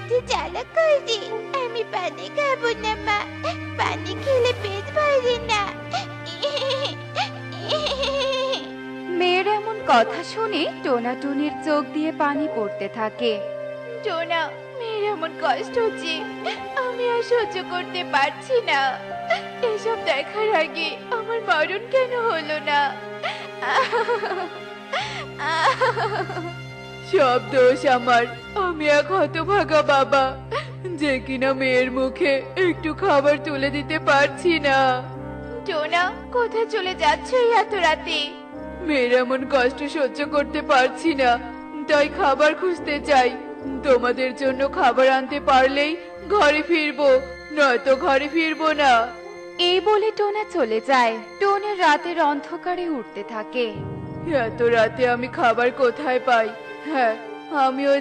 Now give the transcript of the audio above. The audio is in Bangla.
বড্ড জ্বালা করে। আমি পানি খাবো না মা, পানি খেলে পেট ভরে না। মেয়ের এমন কথা শুনে টোনা টুনির চোখ দিয়ে পানি পড়তে থাকে। টোনা, মেয়ের এমন কষ্ট হচ্ছে, আমি আর সহ্য করতে পারছি না। এসব দেখার আগে আমার মরণ কেন হলো না? সব দোষ আমার। আমি এক হতভাগা বাবা, যে কিনা মেয়ের মুখে একটু খাবার তুলে দিতে পারছি না। টোনা, কোথায় চলে যাচ্ছ এই এত রাতে? মেয়ের এমন কষ্ট সহ্য করতে পারছি না, তাই খাবার খুঁজতে চাই। তোমাদের জন্য খাবার আনতে পারলেই ঘরে ফিরবো, নয়তো ঘরে ফিরবো না। এই বলে টোনা চলে যায়। টোনের রাতের অন্ধকারে উঠতে থাকে। এত রাতে আমি খাবার কোথায় পাই? হ্যাঁ, আমি ওই